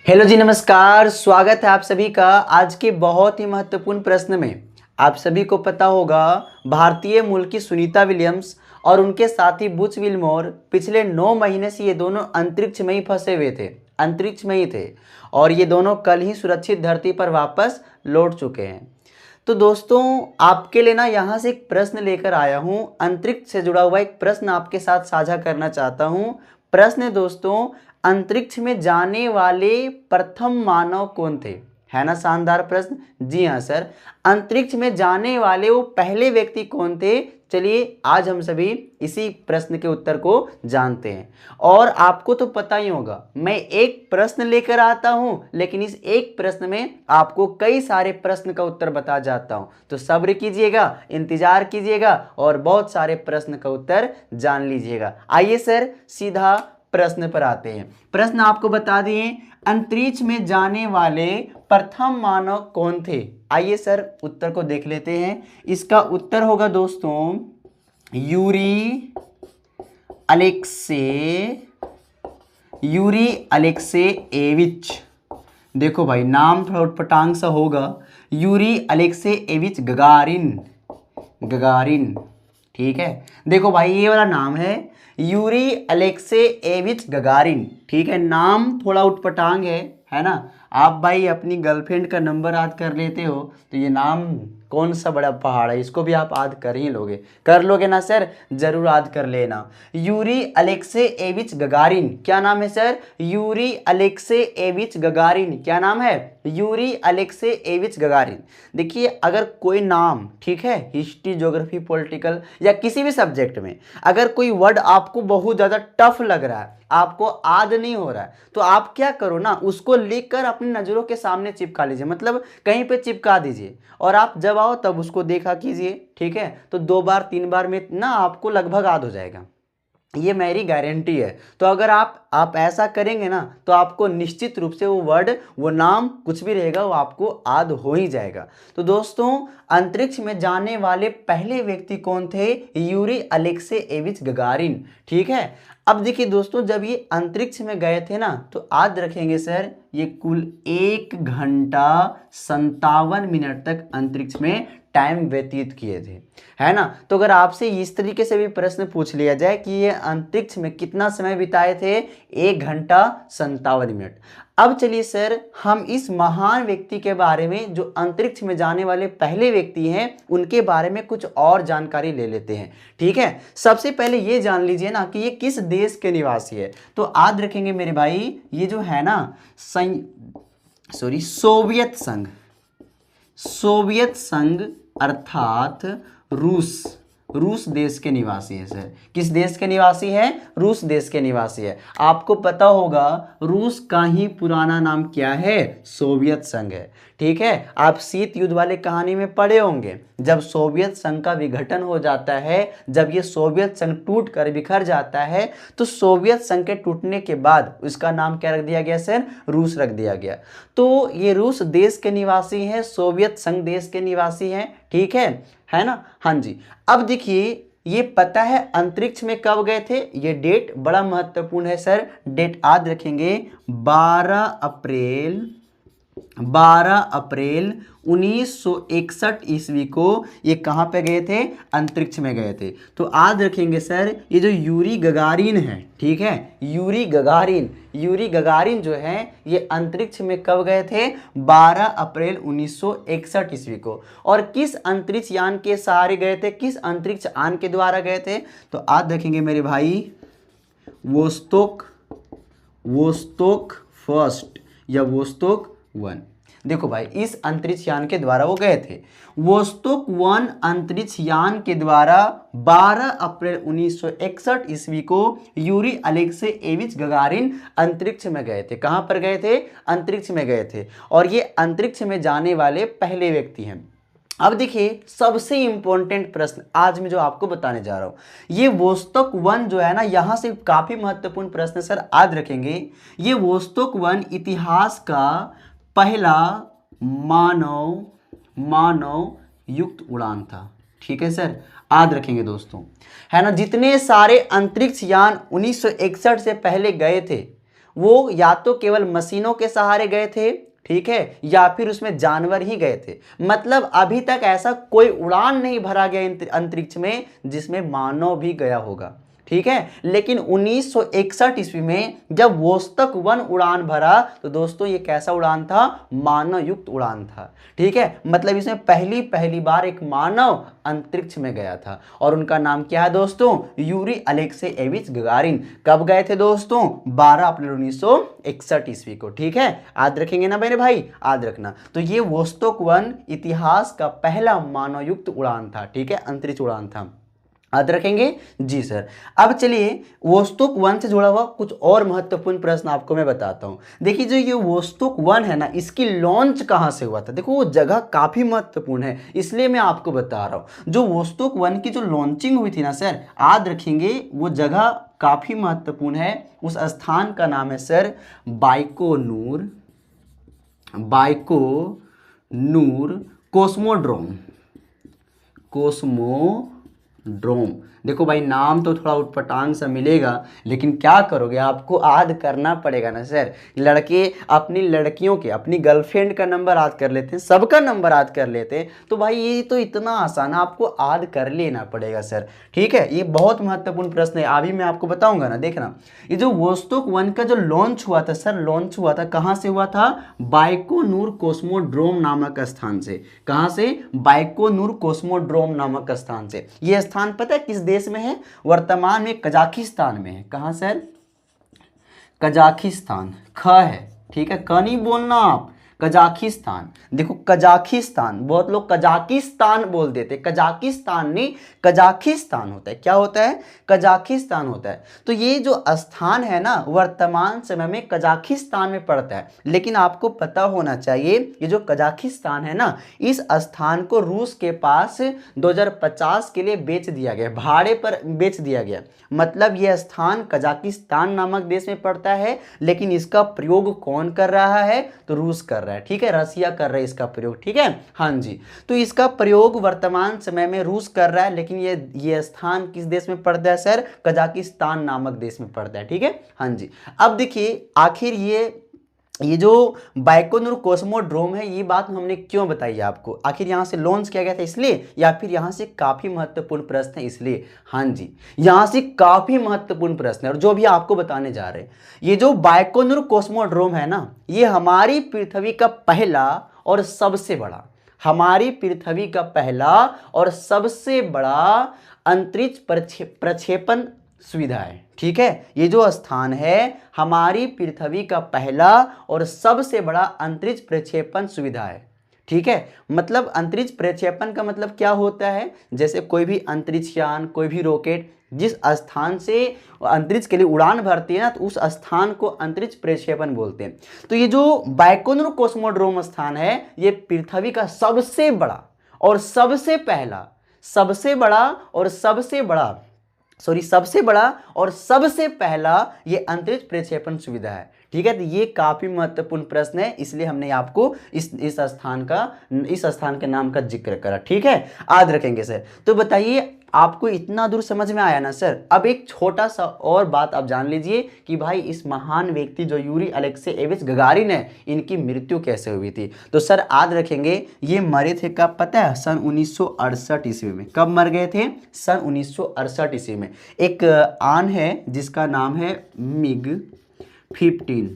Hello जी, नमस्कार। स्वागत है आप सभी का आज के बहुत ही महत्वपूर्ण प्रश्न में। आप सभी को पता होगा, भारतीय मूल की सुनीता विलियम्स और उनके साथी बुच विल्मोर पिछले 9 महीने से ये दोनों अंतरिक्ष में ही फंसे हुए थे, अंतरिक्ष में ही थे और ये दोनों कल ही सुरक्षित धरती पर वापस लौट चुके हैं। तो दोस्तों, आपके लिए ना यहाँ से एक प्रश्न लेकर आया हूँ, अंतरिक्ष से जुड़ा हुआ एक प्रश्न आपके साथ साझा करना चाहता हूँ। प्रश्न है दोस्तों, अंतरिक्ष में जाने वाले प्रथम मानव कौन थे? है ना शानदार प्रश्न। जी हाँ सर, अंतरिक्ष में जाने वाले वो पहले व्यक्ति कौन थे? चलिए आज हम सभी इसी प्रश्न के उत्तर को जानते हैं। और आपको तो पता ही होगा, मैं एक प्रश्न लेकर आता हूं, लेकिन इस एक प्रश्न में आपको कई सारे प्रश्न का उत्तर बता जाता हूं। तो सब्र कीजिएगा, इंतजार कीजिएगा और बहुत सारे प्रश्न का उत्तर जान लीजिएगा। आइए सर, सीधा प्रश्न पर आते हैं। प्रश्न आपको बता दिए, अंतरिक्ष में जाने वाले प्रथम मानव कौन थे? आइए सर उत्तर को देख लेते हैं। इसका उत्तर होगा दोस्तों यूरी अलेक्सेएविच। देखो भाई, नाम थोड़ा उटपटांग सा होगा, यूरी अलेक्सेएविच गगारिन। ठीक है, देखो भाई ये वाला नाम है यूरी अलेक्सेएविच गगारिन। ठीक है, नाम थोड़ा उटपटांग है ना। आप भाई अपनी गर्लफ्रेंड का नंबर याद कर लेते हो तो ये नाम कौन सा बड़ा पहाड़ है, इसको भी आप याद कर ही लोगे। कर लोगे ना सर? जरूर याद कर लेना। यूरी अलेक्सेएविच गगारिन, क्या नाम है सर? Yuri Alekseyevich Gagarin. क्या नाम है? Yuri Alekseyevich Gagarin. देखिए, अगर कोई नाम, ठीक है, हिस्ट्री, ज्योग्राफी, पॉलिटिकल या किसी भी सब्जेक्ट में अगर कोई वर्ड आपको बहुत ज़्यादा टफ लग रहा है, आपको याद नहीं हो रहा है, तो आप क्या करो ना, उसको लिखकर अपनी नज़रों के सामने चिपका लीजिए, मतलब कहीं पे चिपका दीजिए और आप जब आओ तब उसको देखा कीजिए। ठीक है, तो 2 बार 3 बार में ना आपको लगभग याद हो जाएगा, ये मेरी गारंटी है। तो अगर आप ऐसा करेंगे ना तो आपको निश्चित रूप से वो वर्ड, वो नाम कुछ भी रहेगा वो आपको याद हो ही जाएगा। तो दोस्तों, अंतरिक्ष में जाने वाले पहले व्यक्ति कौन थे? Yuri Alekseyevich Gagarin. ठीक है, अब देखिए दोस्तों, जब ये अंतरिक्ष में गए थे ना तो याद रखेंगे सर, ये कुल 1 घंटा 57 मिनट तक अंतरिक्ष में टाइम व्यतीत किए थे, है ना। तो अगर आपसे इस तरीके से भी प्रश्न पूछ लिया जाए कि ये अंतरिक्ष में कितना समय बिताए थे, 1 घंटा 57 मिनट। अब चलिए सर, हम इस महान व्यक्ति के बारे में, जो अंतरिक्ष में जाने वाले पहले व्यक्ति हैं, उनके बारे में कुछ और जानकारी ले लेते हैं। ठीक है, सबसे पहले ये जान लीजिए ना कि ये किस देश के निवासी है। तो याद रखेंगे मेरे भाई, ये जो है ना सोवियत संघ अर्थात रूस देश के निवासी है सर। किस देश के निवासी है? रूस देश के निवासी है। आपको पता होगा रूस का ही पुराना नाम क्या है? सोवियत संघ है। ठीक है, आप शीत युद्ध वाले कहानी में पढ़े होंगे, जब सोवियत संघ का विघटन हो जाता है, जब ये सोवियत संघ टूट कर बिखर जाता है, तो सोवियत संघ के टूटने के बाद उसका नाम क्या रख दिया गया सर? रूस रख दिया गया। तो ये रूस देश के निवासी हैं, सोवियत संघ देश के निवासी हैं। ठीक है ना। हाँ जी, अब देखिए, ये पता है अंतरिक्ष में कब गए थे? ये डेट बड़ा महत्वपूर्ण है सर, डेट याद रखेंगे, 12 अप्रैल 1961 ईस्वी को ये कहाँ पे गए थे? अंतरिक्ष में गए थे। तो याद रखेंगे सर, ये जो यूरी गगारिन है, ठीक है, यूरी गगारिन जो है, ये अंतरिक्ष में कब गए थे? 12 अप्रैल 1961 ईस्वी को। और किस अंतरिक्ष यान के सहारे गए थे? किस अंतरिक्ष यान के द्वारा गए थे? तो याद रखेंगे मेरे भाई, वोस्तोक फर्स्ट या वोस्तोक 1। देखो भाई, इस अंतरिक्ष यान के द्वारा वो गए थे। वोस्तोक 1 अंतरिक्ष यान के द्वारा 12 अप्रैल 1961 ईस्वी को यूरी अलेक्सेएविच गगारिन अंतरिक्ष में गए थे। कहां पर गए थे? अंतरिक्ष में गए थे। और ये अंतरिक्ष में जाने वाले पहले व्यक्ति हैं। अब देखिए, सबसे इंपॉर्टेंट प्रश्न आज मैं जो आपको बताने जा रहा हूं, ये वोस्तोक 1 जो है ना, यहां से काफी महत्वपूर्ण प्रश्न सर, याद रखेंगे। ये वोस्तोक 1 इतिहास का पहला मानव युक्त उड़ान था। ठीक है सर, याद रखेंगे दोस्तों, है ना। जितने सारे अंतरिक्ष यान 1961 से पहले गए थे, वो या तो केवल मशीनों के सहारे गए थे, ठीक है, या फिर उसमें जानवर ही गए थे। मतलब अभी तक ऐसा कोई उड़ान नहीं भरा गया अंतरिक्ष में जिसमें मानव भी गया होगा, ठीक है। लेकिन 1961 ईस्वी में जब वोस्तक 1 उड़ान भरा तो दोस्तों ये कैसा उड़ान था, मानव युक्त उड़ान था, ठीक है। मतलब इसमें पहली बार एक मानव अंतरिक्ष में गया था और उनका नाम क्या है दोस्तों, यूरी अलेक्सेएविच गगारिन। कब गए थे दोस्तों, 12 अप्रैल 1961 ईस्वी को, ठीक है। याद रखेंगे ना मेरे भाई, याद रखना। तो ये वोस्तक 1 इतिहास का पहला मानव युक्त उड़ान था, ठीक है, अंतरिक्ष उड़ान था। याद रखेंगे जी सर। अब चलिए वोस्तुक 1 से जुड़ा हुआ कुछ और महत्वपूर्ण प्रश्न आपको मैं बताता हूं। देखिए जो ये वोस्तुक 1 है ना, इसकी लॉन्च कहां से हुआ था। देखो वो जगह काफी महत्वपूर्ण है, इसलिए मैं आपको बता रहा हूं। जो वोस्तुक 1 की जो लॉन्चिंग हुई थी ना सर, याद रखेंगे वो जगह काफी महत्वपूर्ण है। उस स्थान का नाम है सर बाइकोनूर कोस्मोड्रोम। देखो भाई नाम तो थोड़ा उटपटांग सा मिलेगा, लेकिन क्या करोगे, आपको याद करना पड़ेगा ना सर। लड़के अपनी लड़कियों के, अपनी गर्लफ्रेंड का नंबर याद कर लेते हैं, सबका नंबर याद कर लेते हैं, तो भाई ये तो इतना आसान है, आपको याद कर लेना पड़ेगा सर, ठीक है। ये बहुत महत्वपूर्ण प्रश्न है, अभी मैं आपको बताऊंगा ना, देखना। ये जो वोस्तुक 1 का जो लॉन्च हुआ था सर, लॉन्च हुआ था कहाँ से हुआ था, बाइकोनूर कोस्मोड्रोम नामक स्थान से। कहाँ से, बाइकोनूर कोस्मोड्रोम नामक स्थान से। ये स्थान पता है किस देश में है, वर्तमान में कजाकिस्तान में है। कहां सर, कजाकिस्तान, ख है, ठीक है, क नहीं बोलना आप, कजाकिस्तान। देखो कजाकिस्तान, बहुत लोग कजाकिस्तान बोल देते, कजाकिस्तान नहीं, कजाकिस्तान होता है। क्या होता है, कजाकिस्तान होता है। तो ये जो स्थान है ना, वर्तमान समय में कजाकिस्तान में पड़ता है। लेकिन आपको पता होना चाहिए ये जो कजाकिस्तान है ना, इस स्थान को रूस के पास 2050 के लिए बेच दिया गया, भाड़े पर बेच दिया गया। मतलब यह स्थान कजाकिस्तान नामक देश में पड़ता है, लेकिन इसका प्रयोग कौन कर रहा है, तो रूस कर रहा है, ठीक है, रसिया कर रहा है इसका प्रयोग, ठीक है, हाँ जी। तो इसका प्रयोग वर्तमान समय में रूस कर रहा है, लेकिन ये स्थान किस देश में पड़ता है सर, कजाकिस्तान नामक देश में पड़ता है, ठीक है, हाँ जी। अब देखिए आखिर ये जो बाइकोनूर कोस्मोड्रोम है, ये बात हमने क्यों बताई आपको, आखिर यहाँ से लॉन्च किया गया था इसलिए, या फिर यहाँ से काफी महत्वपूर्ण प्रश्न है इसलिए। हाँ जी, यहाँ से काफी महत्वपूर्ण प्रश्न है और जो भी आपको बताने जा रहे हैं। ये जो बाइकोनूर कोस्मोड्रोम है ना, ये हमारी पृथ्वी का पहला और सबसे बड़ा, हमारी पृथ्वी का पहला और सबसे बड़ा अंतरिक्ष प्रक्षेपण सुविधा है, ठीक है। ये जो स्थान है हमारी पृथ्वी का पहला और सबसे बड़ा अंतरिक्ष प्रक्षेपण सुविधा है, ठीक है। मतलब अंतरिक्ष प्रक्षेपण का मतलब क्या होता है, जैसे कोई भी अंतरिक्ष यान, कोई भी रॉकेट जिस स्थान से अंतरिक्ष के लिए उड़ान भरती है ना, तो उस स्थान को अंतरिक्ष प्रक्षेपण बोलते हैं। तो ये जो बाइकोनूर कोस्मोड्रोम स्थान है, ये पृथ्वी का सबसे बड़ा और सबसे पहला, सबसे बड़ा और सबसे पहला ये अंतरिक्ष प्रक्षेपण सुविधा है, ठीक है। तो ये काफी महत्वपूर्ण प्रश्न है, इसलिए हमने आपको इस स्थान के नाम का जिक्र करा, ठीक है, याद रखेंगे सर। तो बताइए आपको इतना दूर समझ में आया ना सर। अब एक छोटा सा और बात आप जान लीजिए कि भाई इस महान व्यक्ति जो यूरी अलेक्सेएविच गगारिन है, इनकी मृत्यु कैसे हुई थी। तो सर याद रखेंगे ये मरे थे कब पता है, सन 1968 ईस्वी में। कब मर गए थे, सन 1968 ईस्वी में। एक आन है जिसका नाम है MiG-15,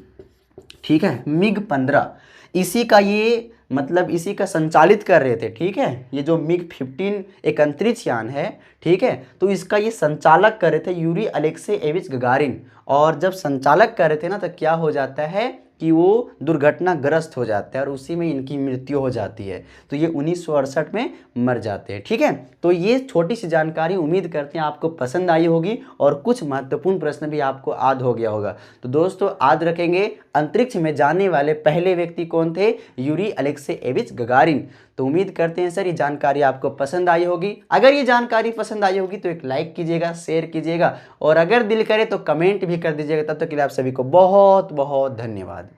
ठीक है, MiG-15, इसी का ये मतलब इसी का संचालित कर रहे थे, ठीक है। ये जो MiG-15 एक अंतरिक्ष यान है, ठीक है, तो इसका ये संचालक कर रहे थे यूरी अलेक्सेएविच गगारिन। और जब संचालक कर रहे थे ना, तो क्या हो जाता है कि वो दुर्घटनाग्रस्त हो जाता है और उसी में इनकी मृत्यु हो जाती है। तो ये 1968 में मर जाते हैं, ठीक है। तो ये छोटी सी जानकारी उम्मीद करते हैं आपको पसंद आई होगी और कुछ महत्वपूर्ण प्रश्न भी आपको याद हो गया होगा। तो दोस्तों याद रखेंगे अंतरिक्ष में जाने वाले पहले व्यक्ति कौन थे, यूरी अलेक्सेएविच गगारिन। तो उम्मीद करते हैं सर ये जानकारी आपको पसंद आई होगी। अगर ये जानकारी पसंद आई होगी तो एक लाइक कीजिएगा, शेयर कीजिएगा और अगर दिल करे तो कमेंट भी कर दीजिएगा। तब तक के लिए आप सभी को बहुत बहुत धन्यवाद।